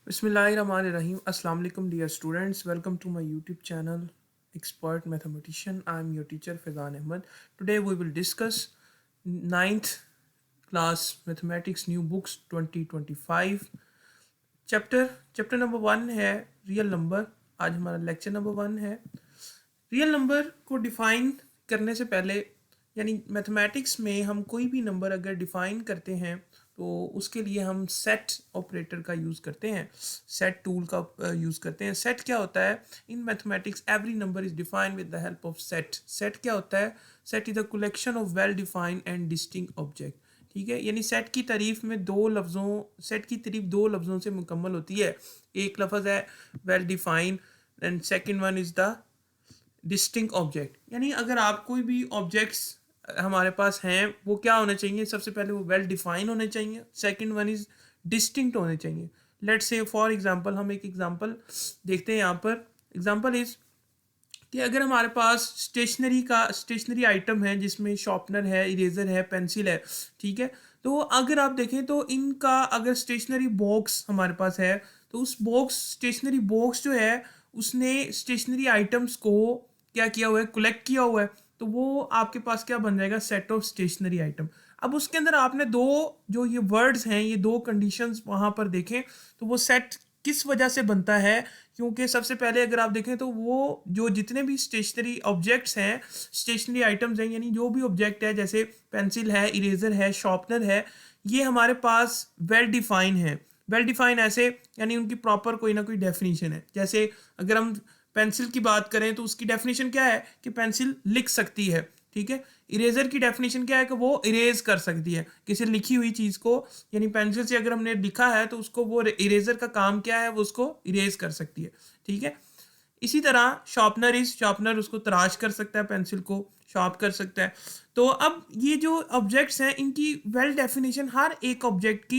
Bismillahirrahmanirrahim. Assalamu alaikum dear students. Welcome to my YouTube channel Expert Mathematician. I am your teacher Fizan Ahmed. Today we will discuss ninth class Mathematics New Books 2025. Chapter number 1 है real number. आज हमारा lecture number 1 है. Real number को define करने से पहले यानी mathematics में हम कोई भी नंबर अगर डिफ़ाइन करते हैं तो उसके लिए हम सेट ऑपरेटर का यूज़ करते हैं, सेट टूल का यूज़ करते हैं. सेट क्या होता है in mathematics? Every number is defined with the help of set. Set क्या होता है? Set is the collection of well defined and distinct object. ठीक है, यानी सेट की तारीफ में सेट की तारीफ दो लफ्ज़ों से मुकम्मल होती है. एक लफ्ज़ है well defined and second one is the distinct object. यानी अगर आप कोई भी ऑब्जेक्ट्स हमारे पास हैं वो क्या होने चाहिए? सबसे पहले वो वेल डिफाइन होने चाहिए. सेकंड वन इज़ डिस्टिंक्ट होने चाहिए. लेट्स से फॉर एग्जांपल हम एक एग्जांपल देखते हैं. यहाँ पर एग्जांपल इज़ कि अगर हमारे पास स्टेशनरी आइटम है जिसमें शॉर्पनर है, इरेज़र है, पेंसिल है, ठीक है, तो अगर आप देखें तो इनका अगर स्टेशनरी बॉक्स हमारे पास है तो उस स्टेशनरी बॉक्स जो है उसने स्टेशनरी आइटम्स को क्या किया हुआ है? कलेक्ट किया हुआ है. तो वो आपके पास क्या बन जाएगा? Set of stationery item. अब उसके अंदर आपने दो जो ये वर्ड्स हैं, ये दो कंडीशंस वहाँ पर देखें तो वो सेट किस वजह से बनता है? क्योंकि सबसे पहले अगर आप देखें तो वो जो जितने भी स्टेशनरी ऑब्जेक्ट्स हैं, स्टेशनरी आइटम्स हैं, यानी जो भी ऑब्जेक्ट है जैसे पेंसिल है, इरेज़र है, शॉर्पनर है, ये हमारे पास वेल डिफाइन है. वेल डिफाइन ऐसे यानी उनकी प्रॉपर कोई ना कोई डेफिनेशन है. जैसे अगर हम पेंसिल की बात करें तो उसकी डेफिनेशन क्या है कि पेंसिल लिख सकती है. ठीक है. इरेजर की डेफिनेशन क्या है कि वो इरेज कर सकती है किसी लिखी हुई चीज़ को. यानी पेंसिल से अगर हमने लिखा है तो उसको वो इरेजर का काम क्या है? वो उसको इरेज कर सकती है. ठीक है. इसी तरह शॉर्पनर उसको तराश कर सकता है, पेंसिल को शार्प कर सकता है. तो अब ये जो ऑब्जेक्ट्स हैं इनकी वेल डेफिनेशन हर एक ऑब्जेक्ट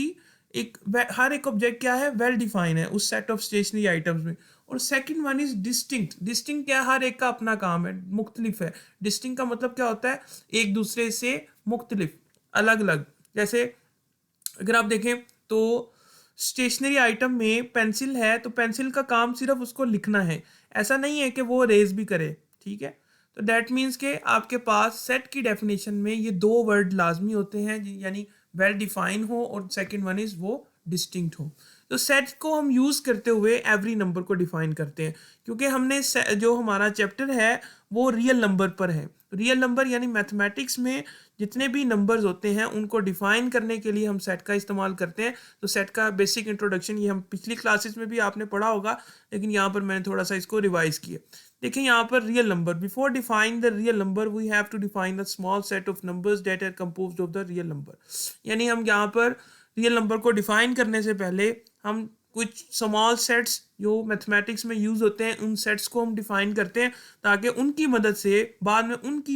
क्या है? वेल डिफाइन है उस सेट ऑफ स्टेशनरी आइटम्स में. और सेकंड वन इज डिस्टिंक्ट क्या? हर एक का अपना काम है, मुख्तलिफ है. डिस्टिंक्ट का मतलब क्या होता है? एक दूसरे से मुख्तलिफ, अलग अलग. जैसे अगर आप देखें तो स्टेशनरी आइटम में पेंसिल है तो पेंसिल का काम सिर्फ उसको लिखना है, ऐसा नहीं है कि वो रेज भी करे. ठीक है. तो दैट मीन्स के आपके पास सेट की डेफिनेशन में ये दो वर्ड लाजमी होते हैं, यानी वेल डिफाइन हो और सेकंड वन इज़ वो डिस्टिंक्ट हो. तो सेट को हम यूज़ करते हुए एवरी नंबर को डिफाइन करते हैं क्योंकि हमने जो हमारा चैप्टर है वो रियल नंबर पर है. रियल नंबर यानी मैथमेटिक्स में जितने भी नंबर्स होते हैं उनको डिफाइन करने के लिए हम सेट का इस्तेमाल करते हैं. तो सेट का बेसिक इंट्रोडक्शन ये हम पिछली क्लासेस में भी आपने पढ़ा होगा, लेकिन यहाँ पर मैंने थोड़ा सा इसको रिवाइज किया. देखिए यहाँ पर real number. Before define the real number we have to define the small set of numbers that are composed of the real number. यानी हम यहाँ पर रियल नंबर को डिफाइन करने से पहले हम कुछ स्मॉल सेट्स जो मैथमेटिक्स में यूज़ होते हैं उन सेट्स को हम डिफाइन करते हैं ताकि उनकी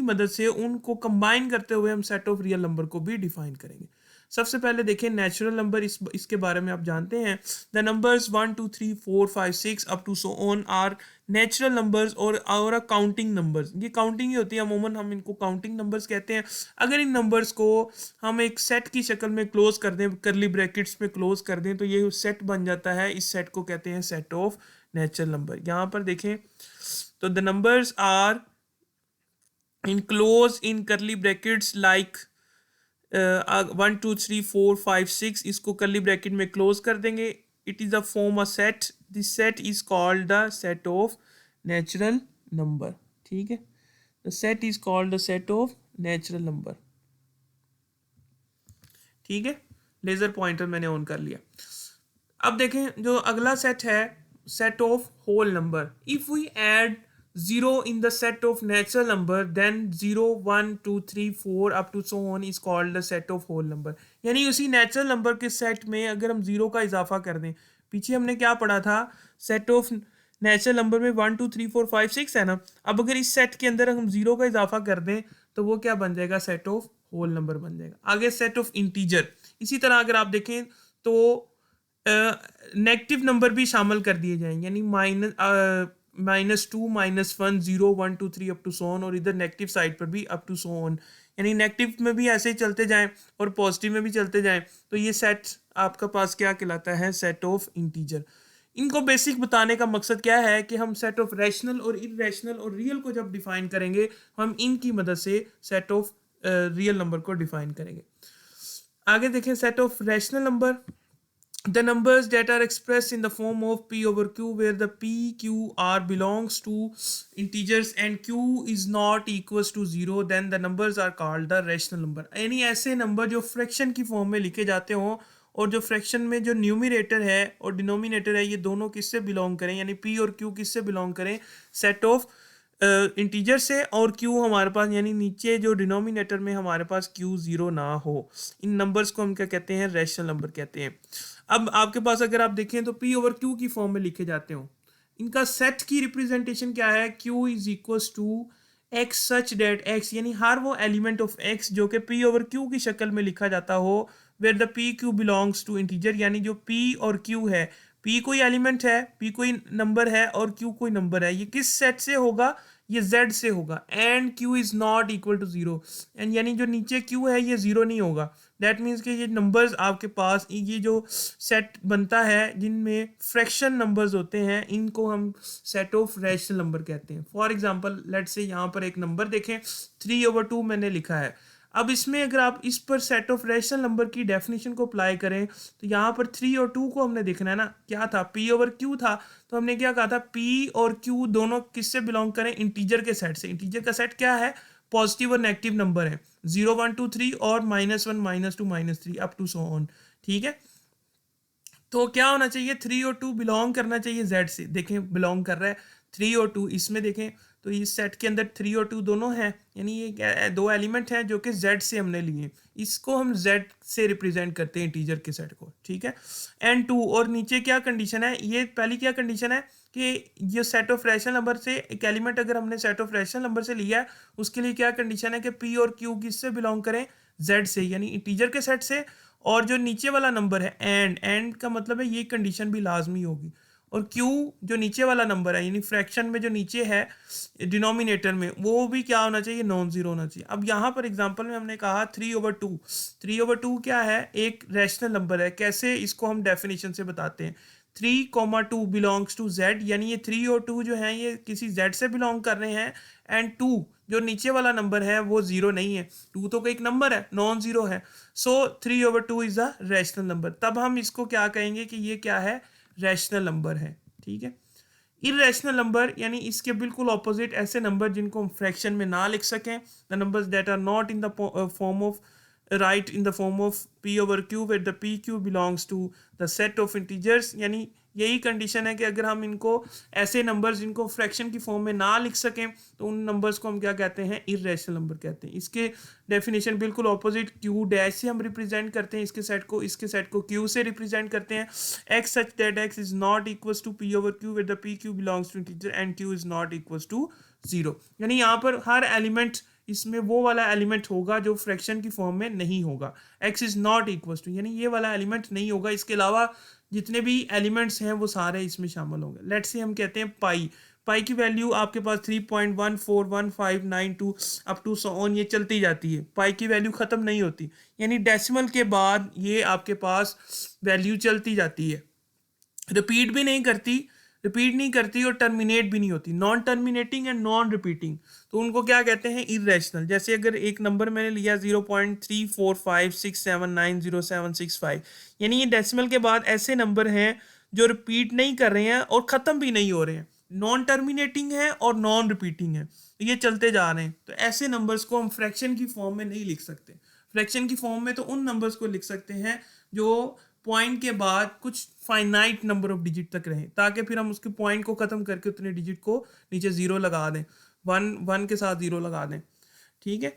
मदद से उनको कंबाइन करते हुए हम सेट ऑफ रियल नंबर को भी डिफाइन करेंगे. सबसे पहले देखिए नेचुरल नंबर. इसके बारे में आप जानते हैं the numbers 1 2 3 4 5 6 up to so on are natural numbers और काउंटिंग नंबर्स. ये काउंटिंग ही होती है, अमूमन हम इनको काउंटिंग नंबर्स कहते हैं. अगर इन नंबर्स को हम एक सेट की शक्ल में क्लोज कर दें, करली ब्रैकेट्स में क्लोज कर दें, तो ये सेट बन जाता है. इस सेट को कहते हैं सेट ऑफ नेचुरल नंबर. यहाँ पर देखें तो the numbers are enclosed in curly brackets like 1 2 3 4 5 6. इसको curly bracket में close कर देंगे. It is a form a set. This set is called the set of natural number. ठीक है. The set is called the set of natural number. ठीक है. Laser pointer मैंने on कर लिया. अब देखें जो अगला सेट है set of whole number. If we add 0 in the set of natural number then 0 1 2 3 4 up to so on is called the set of whole number. यानी उसी नेचुरल नंबर के सेट में अगर हम 0 का इजाफा कर दें, पीछे हमने क्या पढ़ा था? सेट ऑफ नेचुरल नंबर में 1 2 3 4 5 6 है ना. अब अगर इस सेट के अंदर हम 0 का इजाफा कर दें तो वो क्या बन जाएगा? सेट ऑफ होल नंबर बन जाएगा. आगे सेट ऑफ इंटीजर. इसी तरह अगर आप देखें तो नेगेटिव नंबर भी शामिल कर दिए जाएंगे, यानी -2 -1 0 1 2 3 अप टू सो ऑन, और इधर नेगेटिव साइड पर भी अप टू सो ऑन, यानी नेगेटिव में भी ऐसे ही चलते जाएं और पॉजिटिव में भी चलते जाएं। तो ये सेट आपका पास क्या कहलाता है, सेट ऑफ इंटीजर। इनको बेसिक बताने का मकसद क्या है कि हम सेट ऑफ रैशनल और इरेशनल और रियल को जब डिफाइन करेंगे, हम इनकी मदद से सेट ऑफ रियल नंबर को डिफाइन करेंगे। आगे देखें, set of rational number, the numbers that are expressed in the form of p over q, where the p q r belongs to integers and q is not equals to 0, then the numbers are called the rational number। यानी ऐसे number जो fraction की form में लिखे जाते हों और जो फ्रैक्शन में जो न्यूमिनेटर है और डिनोमिनेटर है ये दोनों किससे बिलोंग करें, यानी p और q किससे बिलोंग करें, सेट ऑफ इंटीजर से, और q हमारे पास यानी नीचे जो डिनोमिनेटर में हमारे पास q जीरो ना हो, इन नंबर्स को हम क्या कहते हैं, रैशनल नंबर कहते हैं। अब आपके पास अगर आप देखें तो p ओवर q की फॉर्म में लिखे जाते हो, इनका सेट की रिप्रेजेंटेशन क्या है, q is equals to x such that x, यानी हर वो एलिमेंट ऑफ x जो कि p ओवर q की शक्ल में लिखा जाता हो, where the p q belongs to integer, यानी जो p और q है, p कोई एलिमेंट है, p कोई नंबर है और q कोई नंबर है, ये किस सेट से होगा, ये z से होगा, and q is not equal to zero, and यानी जो नीचे q है ये जीरो नहीं होगा। दैट मीन्स कि ये नंबर्स आपके पास, ये जो सेट बनता है जिनमें फ्रैक्शन नंबर्स होते हैं, इनको हम सेट ऑफ रैशनल नंबर कहते हैं। फॉर एग्जांपल लेट्स से यहाँ पर एक नंबर देखें 3/2 मैंने लिखा है। अब इसमें अगर आप इस पर सेट ऑफ रैशनल नंबर की डेफिनेशन को अप्लाई करें तो यहाँ पर 3 और 2 को हमने देखना है ना, क्या था, p ओवर q था, तो हमने क्या कहा था, p और q दोनों किससे बिलोंग करें, इंटीजर के सेट से। इंटीजर का सेट क्या है, पॉजिटिव और नेगेटिव नंबर है, 0 1 2 3 और -1 -2 -3 अप टू सो ऑन, ठीक है। तो क्या होना चाहिए, 3 और 2 बिलोंग करना चाहिए z से, देखें बिलोंग कर रहा है 3 और 2, इसमें देखें तो इस सेट के अंदर 3 और 2 दोनों हैं, यानी ये दो एलिमेंट हैं जो कि z से हमने लिए, इसको हम z से रिप्रेजेंट करते हैं इंटीजर के सेट को, ठीक है। एंड 2, और नीचे क्या कंडीशन है, ये पहली क्या कंडीशन है कि ये सेट ऑफ रैशनल नंबर से एक एलिमेंट अगर हमने सेट ऑफ रैशनल नंबर से लिया है, उसके लिए क्या कंडीशन है कि p और q किससे बिलोंग करें, z से, यानी इंटीजर के सेट से, और जो नीचे वाला नंबर है एंड का मतलब है ये कंडीशन भी लाजमी होगी, और q जो नीचे वाला नंबर है यानी फ्रैक्शन में जो नीचे है डिनोमिनेटर में, वो भी क्या होना चाहिए, नॉन जीरो होना चाहिए। अब यहाँ पर एग्जांपल में हमने कहा 3/2, 3/2 क्या है, एक रैशनल नंबर है, कैसे इसको हम डेफिनेशन से बताते हैं, 3, 2 बिलोंग्स टू z, यानी ये 3 और 2 जो है ये किसी z से बिलोंग कर रहे हैं, एंड 2 जो नीचे वाला नंबर है वो जीरो नहीं है, 2 तो एक नंबर है, नॉन जीरो है, सो 3/2 इज अ रैशनल नंबर। तब हम इसको क्या कहेंगे कि ये क्या है, रैशनल नंबर है, ठीक है। इरेशनल नंबर यानी इसके बिल्कुल ऑपोजिट, ऐसे नंबर जिनको हम फ्रैक्शन में ना लिख सकें, the numbers that are not in the form of write in the form of p over q where the p q belongs to the set of integers, यानी यही कंडीशन है कि अगर हम इनको ऐसे नंबर्स जिनको फ्रैक्शन की फॉर्म में ना लिख सकें तो उन नंबर्स को हम क्या कहते हैं, इरेशनल नंबर कहते हैं। इसके डेफिनेशन बिल्कुल ऑपोजिट, q डैश से हम रिप्रेजेंट करते हैं इसके सेट को q से रिप्रेजेंट करते हैं, x such that x is not equals to p over q where the p q belongs to integer and q is not equals to 0, यानी यहाँ पर हर एलिमेंट इसमें वो वाला एलिमेंट होगा जो फ्रैक्शन की फॉर्म में नहीं होगा, x is not equals to, यानी ये वाला एलिमेंट नहीं होगा, इसके अलावा जितने भी एलिमेंट्स हैं वो सारे इसमें शामिल होंगे। लेट्स से हम कहते हैं पाई की वैल्यू आपके पास 3.141592 अप टू सो ऑन, ये चलती जाती है, पाई की वैल्यू ख़त्म नहीं होती, यानी डेसिमल के बाद ये आपके पास वैल्यू चलती जाती है, रिपीट भी नहीं करती और टर्मिनेट भी नहीं होती, non terminating and non repeating, तो उनको क्या कहते हैं, इरेशनल। जैसे अगर एक नंबर मैंने लिया 0.3456790765, यानी ये डेसिमल के बाद ऐसे नंबर हैं जो रिपीट नहीं कर रहे हैं और ख़त्म भी नहीं हो रहे हैं, नॉन टर्मिनेटिंग है और नॉन रिपीटिंग है, ये चलते जा रहे हैं, तो ऐसे नंबर्स को हम फ्रैक्शन की फॉर्म में नहीं लिख सकते। फ्रैक्शन की फॉर्म में तो उन नंबर्स को लिख सकते हैं जो पॉइंट के बाद कुछ फाइनाइट नंबर ऑफ डिजिट तक रहे, ताकि फिर हम उसके पॉइंट को ख़त्म करके उतने डिजिट को नीचे ज़ीरो लगा दें, वन के साथ ज़ीरो लगा दें, ठीक है।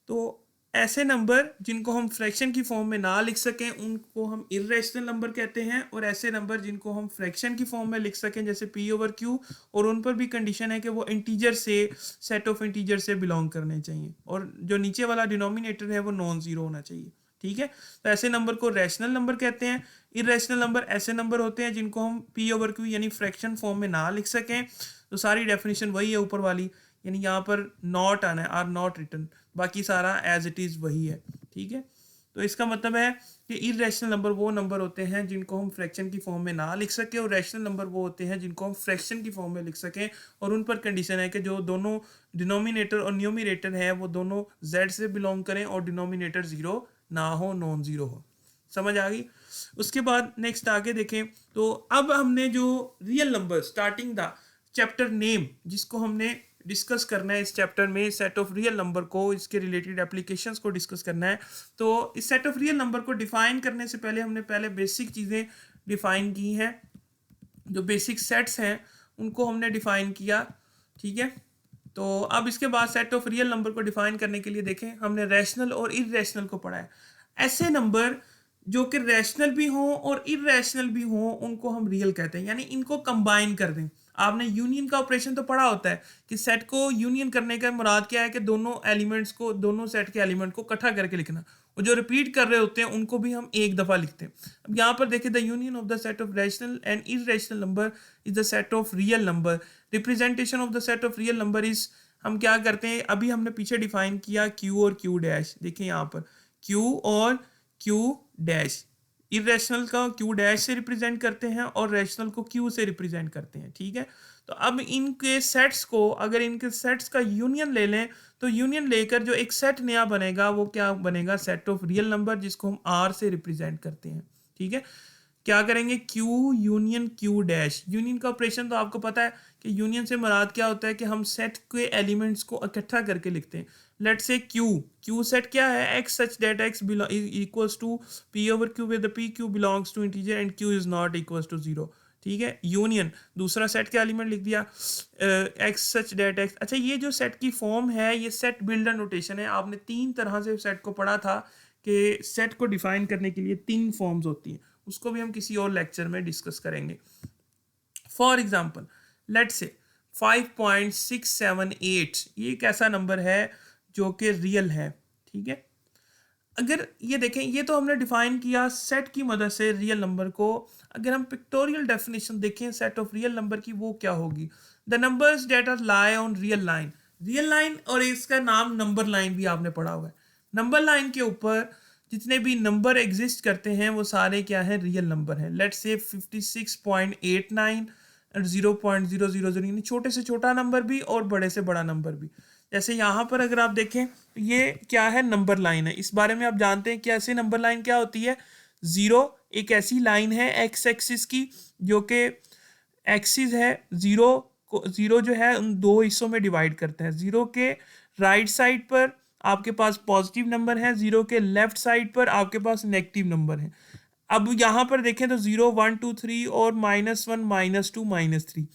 तो ऐसे नंबर जिनको हम फ्रैक्शन की फॉर्म में ना लिख सकें उनको हम इरेशनल नंबर कहते हैं, और ऐसे नंबर जिनको हम फ्रैक्शन की फॉर्म में लिख सकें जैसे p ओवर q, और उन पर भी कंडीशन है कि वो इंटीजर से, सेट ऑफ इंटीजर से बिलोंग करने चाहिए, और जो नीचे वाला डिनोमिनेटर है वो नॉन ज़ीरो होना चाहिए, ठीक है। तो ऐसे नंबर को रैशनल नंबर कहते हैं। इरेशनल नंबर ऐसे नंबर होते हैं जिनको हम p ओवर q यानी फ्रैक्शन फॉर्म में ना लिख सकें, तो सारी डेफिनेशन वही है ऊपर वाली, यानी यहाँ पर नॉट आना है, आर नॉट रिटर्न, बाकी सारा एज इट इज़ वही है, ठीक है। तो इसका मतलब है कि इरेशनल नंबर वो नंबर होते हैं जिनको हम फ्रैक्शन की फॉर्म में ना लिख सकें, और रैशनल नंबर वो होते हैं जिनको हम फ्रैक्शन की फॉर्म में लिख सकें, और उन पर कंडीशन है कि जो दोनों डिनोमिनेटर और न्यूमिनेटर है वो दोनों z से बिलोंग करें और डिनोमिनेटर ज़ीरो ना हो, नॉन ज़ीरो हो। समझ आ गई। उसके बाद नेक्स्ट आगे देखें तो अब हमने जो real number starting the chapter name जिसको हमने डिस्कस करना है इस चैप्टर में, सेट ऑफ रियल नंबर को, इसके रिलेटेड एप्लीकेशंस को डिस्कस करना है। तो इस सेट ऑफ रियल नंबर को डिफाइन करने से पहले हमने पहले बेसिक चीज़ें डिफाइन की हैं, जो बेसिक सेट्स हैं उनको हमने डिफाइन किया, ठीक है। तो अब इसके बाद सेट ऑफ रियल नंबर को डिफाइन करने के लिए देखें हमने रैशनल और इरेशनल को पढ़ा है। ऐसे नंबर जो कि रैशनल भी हों और इरेशनल भी हों उनको हम रियल कहते हैं, यानी इनको कंबाइन कर दें। आपने यूनियन का ऑपरेशन तो पढ़ा होता है कि सेट को यूनियन करने का मुराद क्या है कि दोनों एलिमेंट्स को, दोनों सेट के एलिमेंट को इकट्ठा करके लिखना, और जो रिपीट कर रहे होते हैं उनको भी हम एक दफ़ा लिखते हैं। अब यहाँ पर देखिए the union of the set of rational and irrational number is the set of real number. Representation of the set of real number is, हम क्या करते हैं, अभी हमने पीछे डिफाइन किया क्यू और क्यू डैश, देखिए यहाँ पर क्यू और क्यू डैश, इरेशनल का क्यू डैश से रिप्रेजेंट करते हैं और रैशनल को क्यू से रिप्रेजेंट करते हैं, ठीक है। तो अब इनके सेट्स को, अगर इनके सेट्स का यूनियन ले लें तो यूनियन लेकर जो एक सेट नया बनेगा वो क्या बनेगा, सेट ऑफ रियल नंबर, जिसको हम आर से रिप्रेजेंट करते हैं, ठीक है। क्या करेंगे, Q union Q dash. Union का ऑपरेशन तो आपको पता है कि यूनियन से मुराद क्या होता है कि हम सेट के एलिमेंट्स को इकट्ठा करके लिखते हैं। लेट्स से क्यू सेट क्या है, X such that X equals to P over Q with P Q belongs to integer and Q is not equals to zero, ठीक है। यूनियन दूसरा सेट का एलिमेंट लिख दिया एक्स सच डेट एक्स। अच्छा, ये जो सेट की फॉर्म है ये सेट बिल्डर नोटेशन है। आपने तीन तरह से सेट को पढ़ा था कि सेट को डिफाइन करने के लिए तीन फॉर्म्स होती हैं, उसको भी हम किसी और लेक्चर में डिस्कस करेंगे। फॉर एग्जाम्पल लेट्स से 5.678 ये एक ऐसा नंबर है जो कि रियल है, ठीक है। अगर ये देखें, ये तो हमने डिफाइन किया सेट की मदद से रियल नंबर को। अगर हम पिक्टोरियल डेफिनेशन देखें सेट ऑफ रियल नंबर की, वो क्या होगी, the numbers that are lie on real line. Real line, और इसका नाम नंबर लाइन भी आपने पढ़ा हुआ है। नंबर लाइन के ऊपर जितने भी नंबर एग्जिस्ट करते हैं वो सारे क्या है, रियल नंबर हैं। लेट्स से 56.89 और 0.000, यानी छोटे से छोटा नंबर भी और बड़े से बड़ा नंबर भी। जैसे यहाँ पर अगर आप देखें तो ये क्या है, नंबर लाइन है। इस बारे में आप जानते हैं कि ऐसे नंबर लाइन क्या होती है। ज़ीरो एक ऐसी लाइन है एक्स एक्सिस की जो कि एक्सिस है, ज़ीरो जो है उन दो हिस्सों में डिवाइड करते हैं। ज़ीरो के राइट साइड पर आपके पास पॉजिटिव नंबर है, ज़ीरो के लेफ्ट साइड पर आपके पास नेगेटिव नंबर है। अब यहाँ पर देखें तो 0 1 2 3 और -1 -2 -3।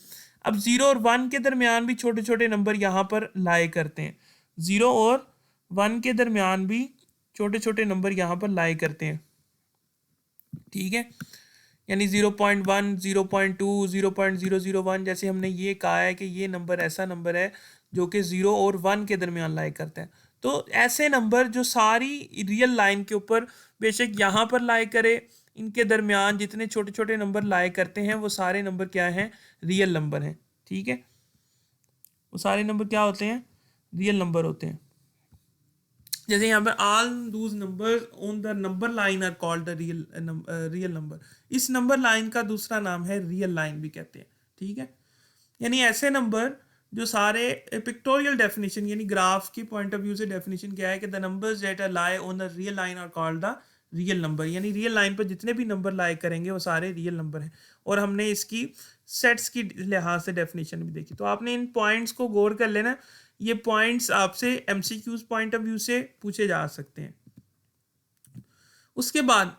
अब 0 और 1 के दरमियान भी छोटे छोटे नंबर यहाँ पर लाए करते हैं। 0 और 1 के दरमियान भी छोटे छोटे नंबर यहाँ पर लाए करते हैं, ठीक है। यानी 0.1 0.2 0.001, जैसे हमने ये कहा है कि ये नंबर ऐसा नंबर है जो कि 0 और 1 के दरमियान लाए करता है। तो ऐसे नंबर जो सारी रियल लाइन के ऊपर बेशक यहाँ पर लाए करे, इनके दरमियान जितने छोटे छोटे नंबर लाए करते हैं वो सारे नंबर क्या हैं, रियल नंबर हैं, ठीक है। वो सारे नंबर क्या होते हैं, रियल नंबर होते हैं। जैसे यहाँ पे all those numbers on the number line are called the real number. इस नंबर लाइन का दूसरा नाम है रियल लाइन भी कहते हैं, ठीक है। यानी ऐसे नंबर जो सारे पिक्टोरियल डेफिनेशन यानी ग्राफ की पॉइंट ऑफ व्यू से डेफिनेशन क्या है कि the numbers that are lie on the real line are called the real number. यानी रियल लाइन पर जितने भी नंबर लाई करेंगे वो सारे रियल नंबर हैं। और हमने इसकी सेट्स की लिहाज से डेफिनेशन भी देखी। तो आपने इन पॉइंट्स को गौर कर लेना, ये पॉइंट्स आपसे एमसीक्यूज पॉइंट ऑफ व्यू से पूछे जा सकते हैं। उसके बाद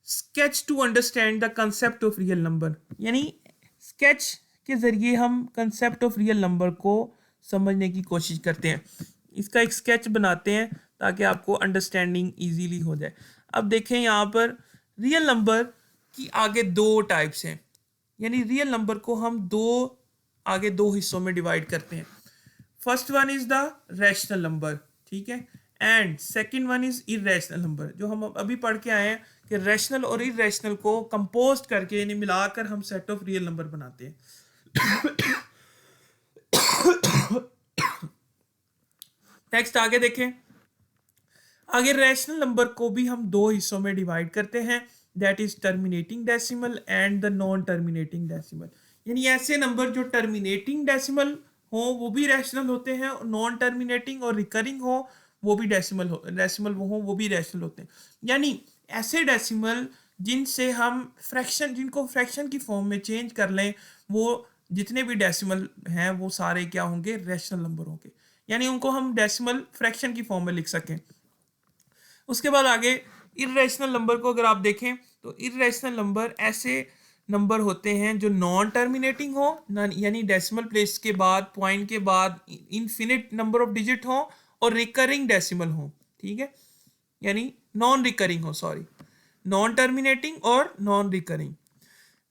sketch to understand the concept of real number, यानी स्केच के ज़रिए हम कंसेप्ट ऑफ रियल नंबर को समझने की कोशिश करते हैं। इसका एक स्केच बनाते हैं ताकि आपको अंडरस्टैंडिंग इजीली हो जाए। अब देखें यहाँ पर रियल नंबर की आगे दो टाइप्स हैं, यानी रियल नंबर को हम आगे दो हिस्सों में डिवाइड करते हैं। First one is the rational number, ठीक है, and second one is irrational number. जो हम अभी पढ़ के आए हैं कि रैशनल और इरेशनल को कंपोज करके यानी मिलाकर हम सेट ऑफ रियल नंबर बनाते हैं। नेक्स्ट आगे देखें। आगे रैशनल नंबर को भी हम दो हिस्सों में डिवाइड करते हैं, that is terminating decimal and the non terminating decimal. यानी ऐसे नंबर जो टर्मिनेटिंग डेसिमल हो वो भी रैशनल होते हैं, नॉन टर्मिनेटिंग और रिकरिंग हो वो भी डेसिमल वो भी रैशनल होते हैं। यानी ऐसे डेसिमल जिनसे हम फ्रैक्शन, जिनको फ्रैक्शन की फॉर्म में चेंज कर लें, वो जितने भी डेसिमल हैं वो सारे क्या होंगे, रैशनल नंबर होंगे। यानी उनको हम डेसिमल फ्रैक्शन की फॉर्म में लिख सकें। उसके बाद आगे इरेशनल नंबर को अगर आप देखें तो इरेशनल नंबर ऐसे नंबर होते हैं जो नॉन टर्मिनेटिंग हो, यानी डेसिमल प्लेस के बाद, पॉइंट के बाद इनफिनिट नंबर ऑफ डिजिट हो, और रिकरिंग डेसिमल हो। ठीक है, यानी नॉन रिकरिंग हो, सॉरी, नॉन टर्मिनेटिंग और नॉन रिकरिंग।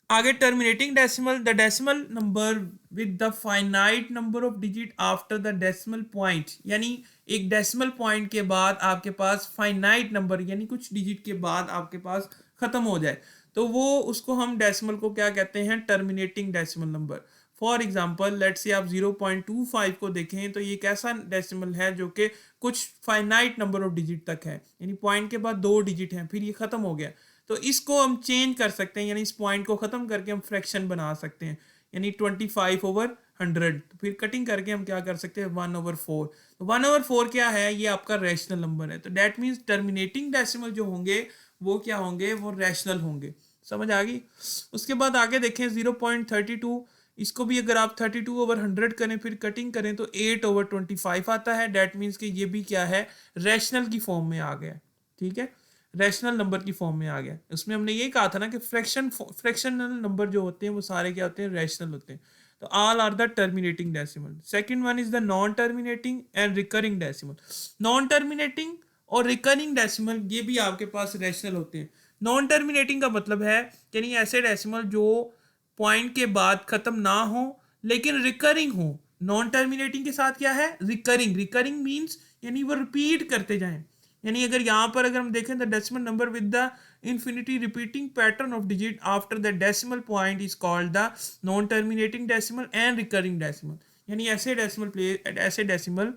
आगे terminating decimal, the decimal number with the finite number of digit after the decimal point. यानी एक डेसिमल पॉइंट के बाद आपके पास फाइनाइट नंबर, यानी कुछ डिजिट के बाद आपके पास खत्म हो जाए, तो वो उसको हम डेसिमल को क्या कहते हैं, terminating decimal number. For example let's say आप 0.25 को देखें तो ये एक ऐसा डेसिमल है जो कि कुछ फाइनाइट नंबर ऑफ डिजिट तक है, यानी पॉइंट के बाद दो डिजिट हैं, फिर ये खत्म हो गया, तो इसको हम चेंज कर सकते हैं, यानी इस पॉइंट को ख़त्म करके हम फ्रैक्शन बना सकते हैं, यानी 25/100। तो फिर कटिंग करके हम क्या कर सकते हैं, 1/4। तो 1/4 क्या है, ये आपका रैशनल नंबर है। तो डैट मीन्स टर्मिनेटिंग डेसिमल जो होंगे वो क्या होंगे, वो रैशनल होंगे। समझ आ गई। उसके बाद आगे देखें 0.32, इसको भी अगर आप 32/100 करें फिर कटिंग करें तो 8/25 आता है। डैट मीन्स कि ये भी क्या है, रैशनल की फॉर्म में आ गया। ठीक है, रैशनल नंबर की फॉर्म में आ गया। उसमें हमने ये कहा था ना कि फ्रैक्शनल नंबर जो होते हैं वो सारे क्या होते हैं, रैशनल होते हैं। तो all are the terminating decimal. Second one is the non terminating and recurring decimal. Non terminating और रिकरिंग डेसिमल ये भी आपके पास रैशनल होते हैं। नॉन टर्मिनेटिंग का मतलब है यानी ऐसे डेसिमल जो पॉइंट के बाद खत्म ना हो लेकिन रिकरिंग हो। नॉन टर्मिनेटिंग के साथ क्या है, रिकरिंग। रिकरिंग मीन्स यानी वो रिपीट करते जाएं। यानी अगर यहाँ पर अगर हम देखें the decimal number with the infinity repeating pattern of digit after the decimal point is called the non terminating decimal and recurring decimal। यानी ऐसे डेसिमल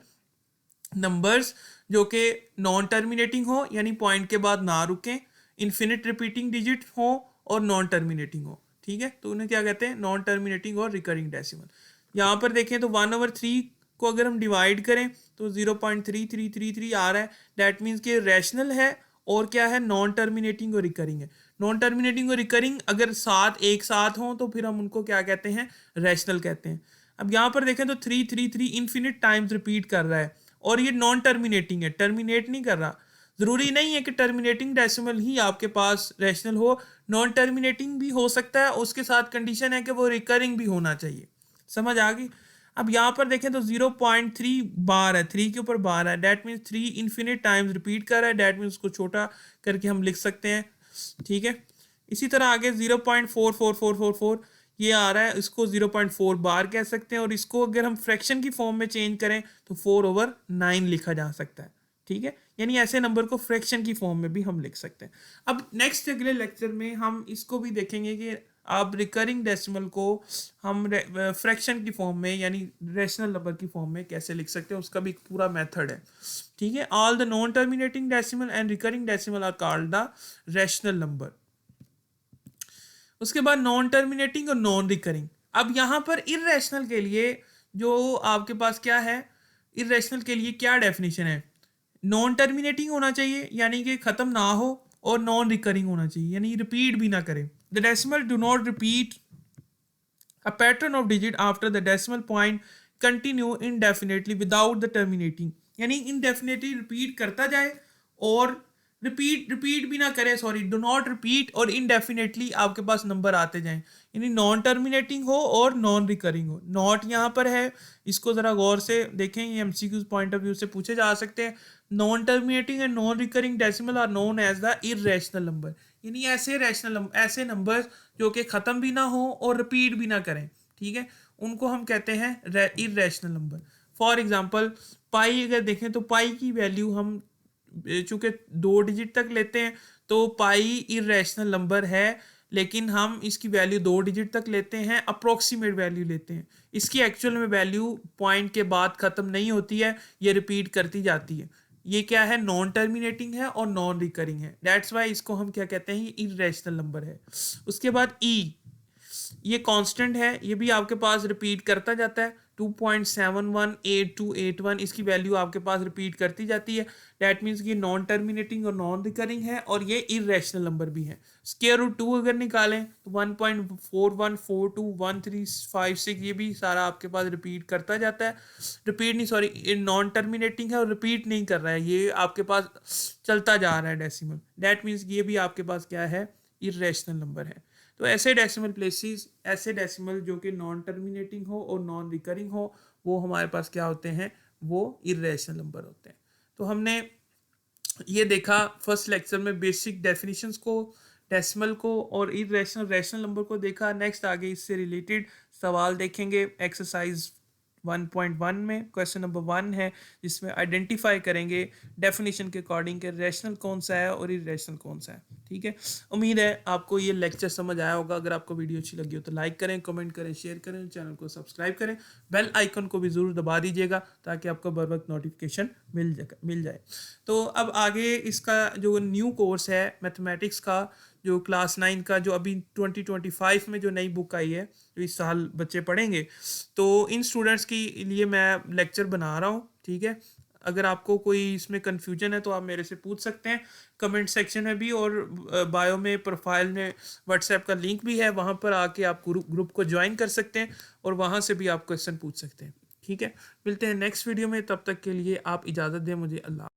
नंबर्स जो कि नॉन टर्मिनेटिंग हो, यानी पॉइंट के बाद ना रुकें, इन्फिनिट रिपीटिंग डिजिट हो और नॉन टर्मिनेटिंग हो। ठीक है, तो उन्हें क्या कहते हैं, नॉन टर्मिनेटिंग और रिकरिंग डेसिमल। यहाँ पर देखें तो 1/3 को अगर हम डिवाइड करें तो 0.3333 आ रहा है। डैट मीन्स कि रैशनल है और क्या है, नॉन टर्मिनेटिंग और रिकरिंग है। नॉन टर्मिनेटिंग और रिकरिंग अगर साथ एक साथ हों तो फिर हम उनको क्या कहते हैं, रैशनल कहते हैं। अब यहाँ पर देखें तो 333 इन्फिनिट टाइम्स रिपीट कर रहा है और ये नॉन टर्मिनेटिंग है, टर्मिनेट नहीं कर रहा। ज़रूरी नहीं है कि टर्मिनेटिंग डेसिमल ही आपके पास रैशनल हो, नॉन टर्मिनेटिंग भी हो सकता है, उसके साथ कंडीशन है कि वो रिकरिंग भी होना चाहिए। समझ आ गई। अब यहाँ पर देखें तो 0.3 बार है, 3 के ऊपर बार है, that means 3 infinite times repeat कर रहा है। डैट मीन्स उसको छोटा करके हम लिख सकते हैं। ठीक है, इसी तरह आगे 0.44444 ये आ रहा है, इसको 0.4 बार कह सकते हैं, और इसको अगर हम फ्रैक्शन की फॉर्म में चेंज करें तो 4/9 लिखा जा सकता है। ठीक है, यानी ऐसे नंबर को फ्रैक्शन की फॉर्म में भी हम लिख सकते हैं। अब नेक्स्ट अगले लेक्चर में हम इसको भी देखेंगे कि आप रिकरिंग डेसिमल को हम फ्रैक्शन की फॉर्म में यानी रैशनल नंबर की फॉर्म में कैसे लिख सकते हैं, उसका भी पूरा मेथड है। ठीक है, all the non terminating decimal and recurring decimal are called the rational number. उसके बाद नॉन टर्मिनेटिंग और नॉन रिकरिंग। अब यहाँ पर इरेशनल के लिए जो आपके पास क्या है, इरेशनल के लिए क्या डेफिनेशन है, नॉन टर्मिनेटिंग होना चाहिए यानी कि ख़त्म ना हो, और नॉन रिकरिंग होना चाहिए यानी रिपीट भी ना करें। The decimal do not repeat a pattern of digit after the decimal point continue indefinitely without the terminating। यानी indefinitely रिपीट करता जाए और रिपीट भी ना करे, सॉरी, डू नॉट रिपीट, और इनडेफिनेटली आपके पास नंबर आते जाएं, यानी नॉन टर्मिनेटिंग हो और नॉन रिकरिंग हो। नॉट यहाँ पर है, इसको ज़रा गौर से देखें, ये एमसीक्यूज पॉइंट ऑफ व्यू से पूछे जा सकते हैं। Non terminating and non recurring decimal are known as the irrational number. यानी ऐसे नंबर जो कि ख़त्म भी ना हो और रिपीट भी ना करें। ठीक है, उनको हम कहते हैं इरेशनल नंबर। फॉर एग्जांपल पाई अगर देखें तो पाई की वैल्यू हम चूँकि 2 डिजिट तक लेते हैं तो पाई इरेशनल नंबर है, लेकिन हम इसकी वैल्यू 2 डिजिट तक लेते हैं, अप्रोक्सीमेट वैल्यू लेते हैं। इसकी एक्चुअल में वैल्यू पॉइंट के बाद ख़त्म नहीं होती है, ये रिपीट करती जाती है। ये क्या है, नॉन टर्मिनेटिंग है और नॉन रिकरिंग है, दैट्स वाई इसको हम क्या कहते हैं, ये इरेशनल नंबर है। उसके बाद ये कांस्टेंट है, ये भी आपके पास रिपीट करता जाता है, 2.718281, इसकी वैल्यू आपके पास रिपीट करती जाती है। दैट मीन्स ये नॉन टर्मिनेटिंग और नॉन रिकरिंग है, और ये इरेशनल नंबर भी है। स्क्वायर रूट 2 अगर निकालें तो 1.41421356, ये भी सारा आपके पास रिपीट करता जाता है। रिपीट नहीं, सॉरी, नॉन टर्मिनेटिंग है और रिपीट नहीं कर रहा है, ये आपके पास चलता जा रहा है डेसिमल। दैट मीन्स ये भी आपके पास क्या है, इरेशनल नंबर है। तो ऐसे डेसिमल प्लेसेस, ऐसे डेसिमल जो कि नॉन टर्मिनेटिंग हो और नॉन रिकरिंग हो, वो हमारे पास क्या होते हैं, वो इरेशनल नंबर होते हैं। तो हमने ये देखा फर्स्ट लेक्चर में बेसिक डेफिनेशंस को, डेसिमल को और इरेशनल रैशनल नंबर को देखा। नेक्स्ट आगे इससे रिलेटेड सवाल देखेंगे एक्सरसाइज 1.1 में। क्वेश्चन नंबर 1 है जिसमें आइडेंटिफाई करेंगे डेफिनेशन के अकॉर्डिंग के रैशनल कौन सा है और इरेशनल कौन सा है। ठीक है, उम्मीद है आपको ये लेक्चर समझ आया होगा। अगर आपको वीडियो अच्छी लगी हो तो लाइक करें, कमेंट करें, शेयर करें, चैनल को सब्सक्राइब करें, बेल आइकन को भी ज़रूर दबा दीजिएगा ताकि आपको बर वक्त नोटिफिकेशन मिल जाए। तो अब आगे इसका जो न्यू कोर्स है मैथमेटिक्स का, जो क्लास 9 का, जो अभी 2025 में जो नई बुक आई है, जो इस साल बच्चे पढ़ेंगे, तो इन स्टूडेंट्स के लिए मैं लेक्चर बना रहा हूँ। ठीक है, अगर आपको कोई इसमें कन्फ्यूजन है तो आप मेरे से पूछ सकते हैं कमेंट सेक्शन में भी, और बायो में प्रोफाइल में व्हाट्सएप का लिंक भी है, वहाँ पर आके आप ग्रुप को ज्वाइन कर सकते हैं और वहाँ से भी आप क्वेश्चन पूछ सकते हैं। ठीक है, मिलते हैं नेक्स्ट वीडियो में, तब तक के लिए आप इजाज़त दें मुझे। अल्लाह।